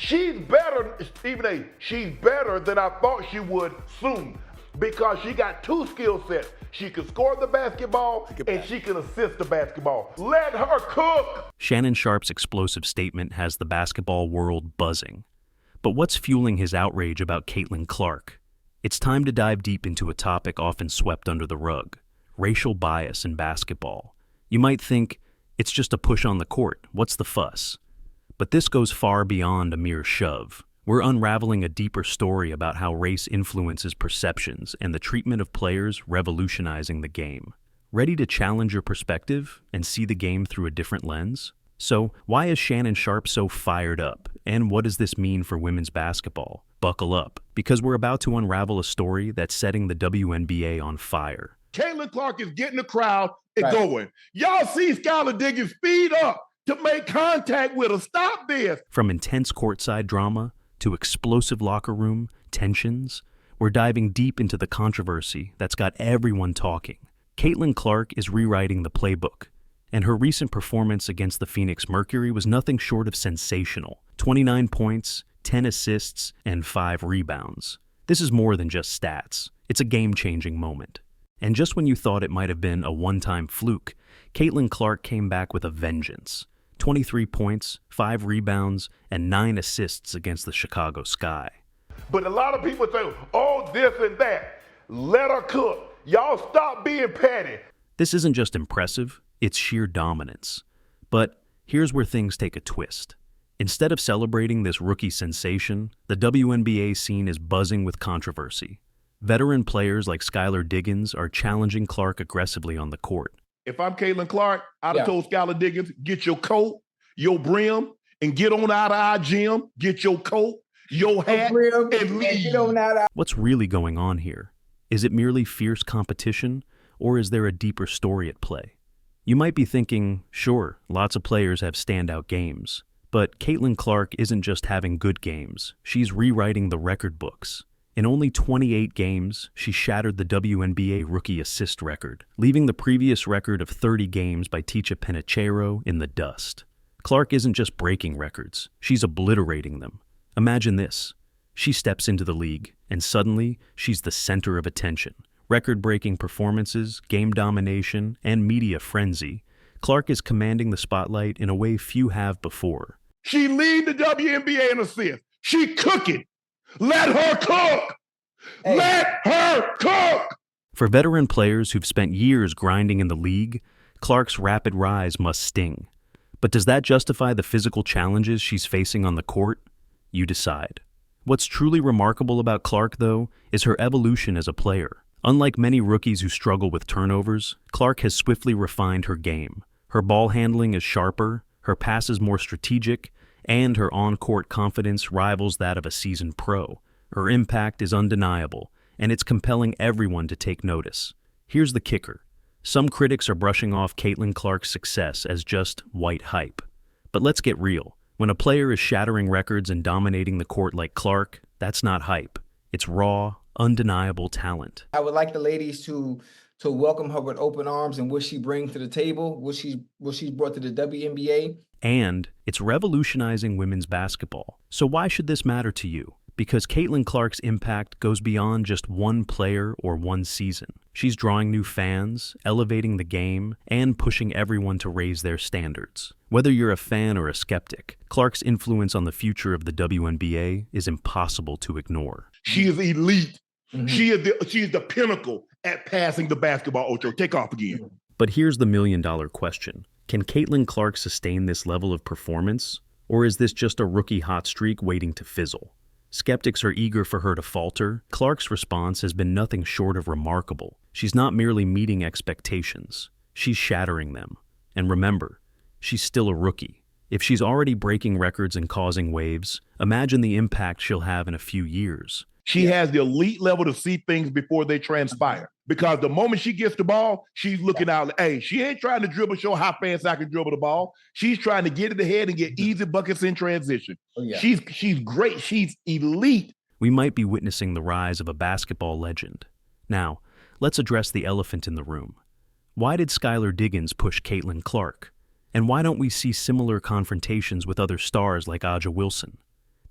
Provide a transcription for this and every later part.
She's better, Stephen A. She's better than I thought she would soon because she got two skill sets. She can score the basketball and she can assist the basketball. Let her cook. Shannon Sharpe's explosive statement has the basketball world buzzing. But what's fueling his outrage about Caitlin Clark? It's time to dive deep into a topic often swept under the rug: racial bias in basketball. You might think, it's just a push on the court, what's the fuss? But this goes far beyond a mere shove. We're unraveling a deeper story about how race influences perceptions and the treatment of players revolutionizing the game. Ready to challenge your perspective and see the game through a different lens? So, why is Shannon Sharpe so fired up? And what does this mean for women's basketball? Buckle up, because we're about to unravel a story that's setting the WNBA on fire. Caitlin Clark is getting the crowd and going. Y'all see Skylar Diggins speed up to make contact with her. Stop this. From intense courtside drama to explosive locker room tensions, we're diving deep into the controversy that's got everyone talking. Caitlin Clark is rewriting the playbook, and her recent performance against the Phoenix Mercury was nothing short of sensational. 29 points, 10 assists, and 5 rebounds. This is more than just stats. It's a game-changing moment. And just when you thought it might have been a one-time fluke, Caitlin Clark came back with a vengeance. 23 points, 5 rebounds, and 9 assists against the Chicago Sky. But a lot of people say, oh, this and that. Let her cook. Y'all stop being petty. This isn't just impressive, it's sheer dominance. But here's where things take a twist. Instead of celebrating this rookie sensation, the WNBA scene is buzzing with controversy. Veteran players like Skylar Diggins are challenging Clark aggressively on the court. If I'm Caitlin Clark, I'd have told Skylar Diggins, get your coat, your brim, and get on out of our gym. Get your coat, your hat, and leave. Get on out of... What's really going on here? Is it merely fierce competition, or is there a deeper story at play? You might be thinking, sure, lots of players have standout games. But Caitlin Clark isn't just having good games, she's rewriting the record books. In only 28 games, she shattered the WNBA rookie assist record, leaving the previous record of 30 games by Ticha Penicheiro in the dust. Clark isn't just breaking records, she's obliterating them. Imagine this. She steps into the league, and suddenly, she's the center of attention. Record-breaking performances, game domination, and media frenzy. Clark is commanding the spotlight in a way few have before. She lead the WNBA in assists. She cooking. Let her cook. Hey. Let her cook. For veteran players who've spent years grinding in the league, Clark's rapid rise must sting. But does that justify the physical challenges she's facing on the court? You decide. What's truly remarkable about Clark, though, is her evolution as a player. Unlike many rookies who struggle with turnovers, Clark has swiftly refined her game. Her ball handling is sharper, her passes more strategic, and her on-court confidence rivals that of a seasoned pro. Her impact is undeniable, and it's compelling everyone to take notice. Here's the kicker. Some critics are brushing off Caitlin Clark's success as just white hype. But let's get real. When a player is shattering records and dominating the court like Clark, that's not hype. It's raw, undeniable talent. I would like the ladies to welcome her with open arms and what she brings to the table, what she's brought to the WNBA. And it's revolutionizing women's basketball. So why should this matter to you? Because Caitlin Clark's impact goes beyond just one player or one season. She's drawing new fans, elevating the game, and pushing everyone to raise their standards. Whether you're a fan or a skeptic, Clark's influence on the future of the WNBA is impossible to ignore. She is elite. Mm-hmm. She is the pinnacle at passing the basketball. Ocho, take off again. But here's the million-dollar question. Can Caitlin Clark sustain this level of performance? Or is this just a rookie hot streak waiting to fizzle? Skeptics are eager for her to falter. Clark's response has been nothing short of remarkable. She's not merely meeting expectations. She's shattering them. And remember, she's still a rookie. If she's already breaking records and causing waves, imagine the impact she'll have in a few years. She has the elite level to see things before they transpire. Because the moment she gets the ball, she's looking out. Hey, she ain't trying to dribble, show how fast I can dribble the ball. She's trying to get it ahead and get easy buckets in transition. Oh, yeah. She's great. She's elite. We might be witnessing the rise of a basketball legend. Now, let's address the elephant in the room. Why did Skylar Diggins push Caitlin Clark? And why don't we see similar confrontations with other stars like Aja Wilson?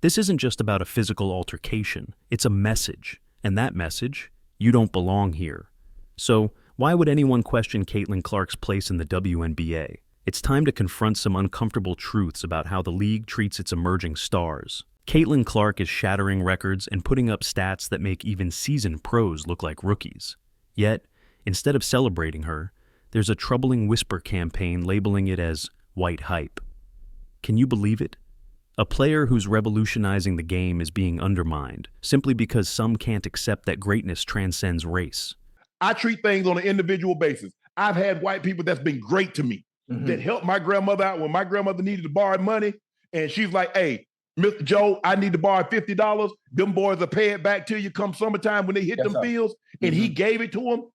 This isn't just about a physical altercation, it's a message. And that message, you don't belong here. So, why would anyone question Caitlin Clark's place in the WNBA? It's time to confront some uncomfortable truths about how the league treats its emerging stars. Caitlin Clark is shattering records and putting up stats that make even seasoned pros look like rookies. Yet, instead of celebrating her, there's a troubling whisper campaign labeling it as white hype. Can you believe it? A player who's revolutionizing the game is being undermined simply because some can't accept that greatness transcends race. I treat things on an individual basis. I've had white people that's been great to me, that helped my grandmother out when my grandmother needed to borrow money. And she's like, hey, Mr. Joe, I need to borrow $50. Them boys will pay it back to you come summertime when they hit them fields. And he gave it to them.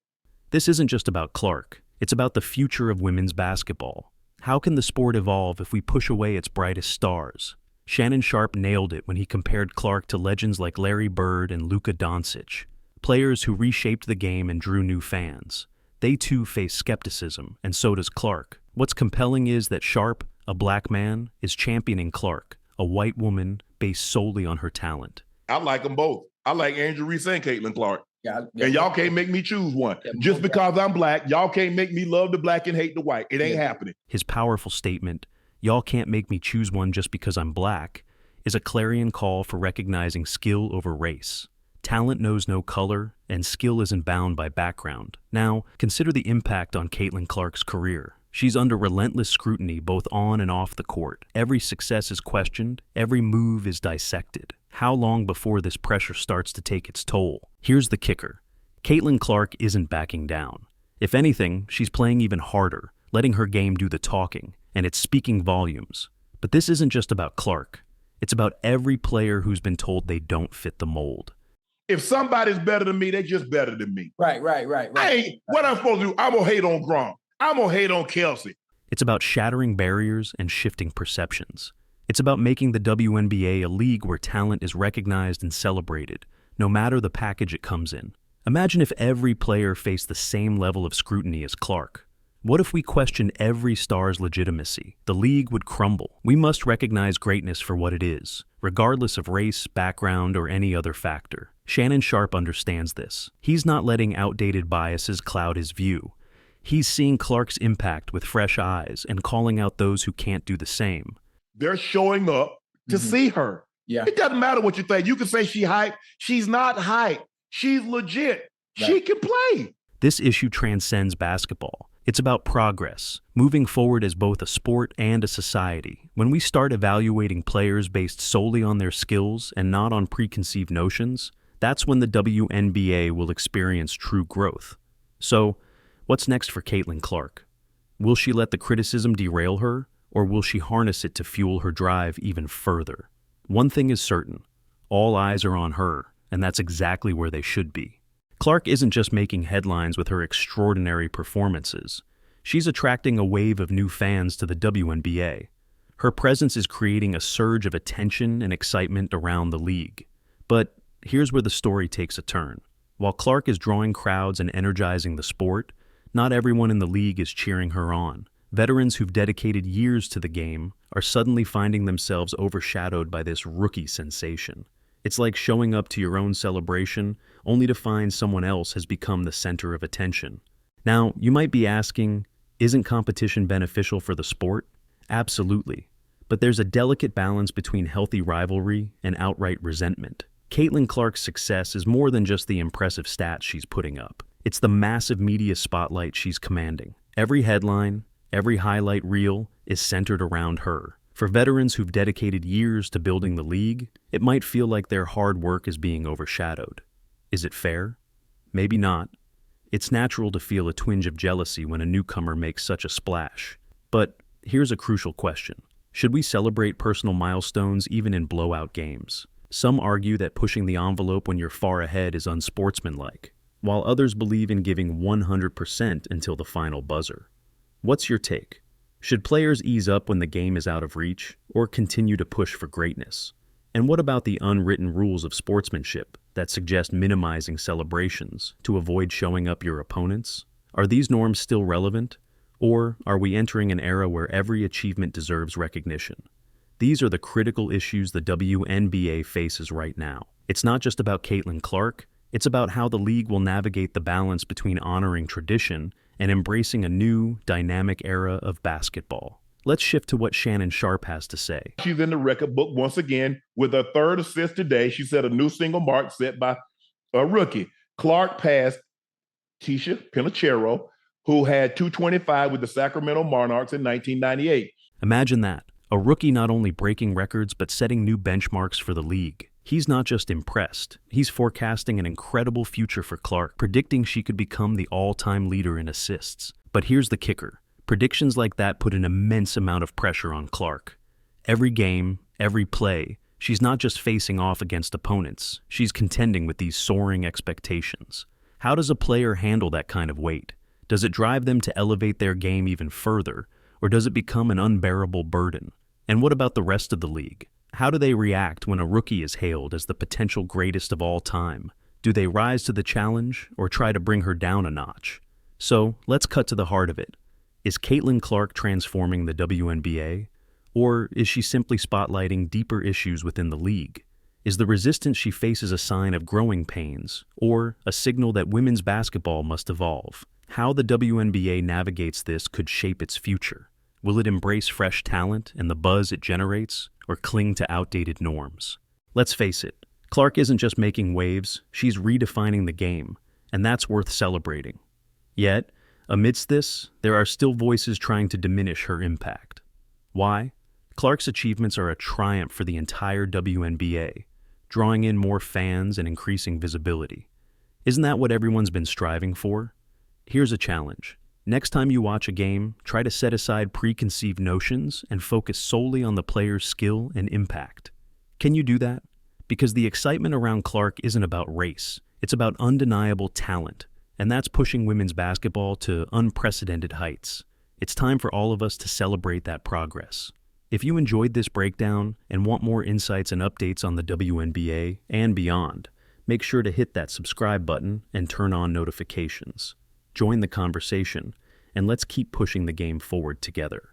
This isn't just about Clark. It's about the future of women's basketball. How can the sport evolve if we push away its brightest stars? Shannon Sharpe nailed it when he compared Clark to legends like Larry Bird and Luka Doncic, players who reshaped the game and drew new fans. They too face skepticism, and so does Clark. What's compelling is that Sharpe, a black man, is championing Clark, a white woman based solely on her talent. I like them both. I like Angel Reese and Caitlin Clark. Yeah. And y'all can't make me choose one. Just because I'm black, y'all can't make me love the black and hate the white. It ain't happening. His powerful statement, "Y'all can't make me choose one just because I'm black," is a clarion call for recognizing skill over race. Talent knows no color, and skill isn't bound by background. Now, consider the impact on Caitlin Clark's career. She's under relentless scrutiny both on and off the court. Every success is questioned, every move is dissected. How long before this pressure starts to take its toll? Here's the kicker. Caitlin Clark isn't backing down. If anything, she's playing even harder, letting her game do the talking, and it's speaking volumes. But this isn't just about Clark. It's about every player who's been told they don't fit the mold. If somebody's better than me, they just better than me. Right. What I'm supposed to do, I'm going to hate on Gronk. I'm going to hate on Kelsey. It's about shattering barriers and shifting perceptions. It's about making the WNBA a league where talent is recognized and celebrated, no matter the package it comes in. Imagine if every player faced the same level of scrutiny as Clark. What if we questioned every star's legitimacy? The league would crumble. We must recognize greatness for what it is, regardless of race, background, or any other factor. Shannon Sharpe understands this. He's not letting outdated biases cloud his view. He's seeing Clark's impact with fresh eyes and calling out those who can't do the same. They're showing up to see her. Yeah. It doesn't matter what you think. You can say she hype. She's not hype. She's legit. Right. She can play. This issue transcends basketball. It's about progress, moving forward as both a sport and a society. When we start evaluating players based solely on their skills and not on preconceived notions, that's when the WNBA will experience true growth. So, what's next for Caitlin Clark? Will she let the criticism derail her, or will she harness it to fuel her drive even further? One thing is certain, all eyes are on her, and that's exactly where they should be. Clark isn't just making headlines with her extraordinary performances. She's attracting a wave of new fans to the WNBA. Her presence is creating a surge of attention and excitement around the league. But here's where the story takes a turn. While Clark is drawing crowds and energizing the sport, not everyone in the league is cheering her on. Veterans who've dedicated years to the game are suddenly finding themselves overshadowed by this rookie sensation. It's like showing up to your own celebration only to find someone else has become the center of attention. Now, you might be asking, isn't competition beneficial for the sport? Absolutely. But there's a delicate balance between healthy rivalry and outright resentment. Caitlin Clark's success is more than just the impressive stats she's putting up. It's the massive media spotlight she's commanding. Every headline, every highlight reel is centered around her. For veterans who've dedicated years to building the league, it might feel like their hard work is being overshadowed. Is it fair? Maybe not. It's natural to feel a twinge of jealousy when a newcomer makes such a splash. But here's a crucial question. Should we celebrate personal milestones even in blowout games? Some argue that pushing the envelope when you're far ahead is unsportsmanlike, while others believe in giving 100% until the final buzzer. What's your take? Should players ease up when the game is out of reach, or continue to push for greatness? And what about the unwritten rules of sportsmanship that suggest minimizing celebrations to avoid showing up your opponents? Are these norms still relevant? Or are we entering an era where every achievement deserves recognition? These are the critical issues the WNBA faces right now. It's not just about Caitlin Clark, it's about how the league will navigate the balance between honoring tradition and embracing a new, dynamic era of basketball. Let's shift to what Shannon Sharpe has to say. She's in the record book once again with her third assist today. She set a new single mark set by a rookie. Clark passed Tisha Pinachero, who had 225 with the Sacramento Monarchs in 1998. Imagine that, a rookie not only breaking records but setting new benchmarks for the league. He's not just impressed, he's forecasting an incredible future for Clark, predicting she could become the all-time leader in assists. But here's the kicker. Predictions like that put an immense amount of pressure on Clark. Every game, every play, she's not just facing off against opponents, she's contending with these soaring expectations. How does a player handle that kind of weight? Does it drive them to elevate their game even further, or does it become an unbearable burden? And what about the rest of the league? How do they react when a rookie is hailed as the potential greatest of all time? Do they rise to the challenge or try to bring her down a notch? So, let's cut to the heart of it. Is Caitlin Clark transforming the WNBA? Or is she simply spotlighting deeper issues within the league? Is the resistance she faces a sign of growing pains, or a signal that women's basketball must evolve? How the WNBA navigates this could shape its future. Will it embrace fresh talent and the buzz it generates, or cling to outdated norms? Let's face it, Clark isn't just making waves, she's redefining the game, and that's worth celebrating. Yet, amidst this, there are still voices trying to diminish her impact. Why? Clark's achievements are a triumph for the entire WNBA, drawing in more fans and increasing visibility. Isn't that what everyone's been striving for? Here's a challenge. Next time you watch a game, try to set aside preconceived notions and focus solely on the player's skill and impact. Can you do that? Because the excitement around Clark isn't about race, it's about undeniable talent, and that's pushing women's basketball to unprecedented heights. It's time for all of us to celebrate that progress. If you enjoyed this breakdown and want more insights and updates on the WNBA and beyond, make sure to hit that subscribe button and turn on notifications. Join the conversation, and let's keep pushing the game forward together.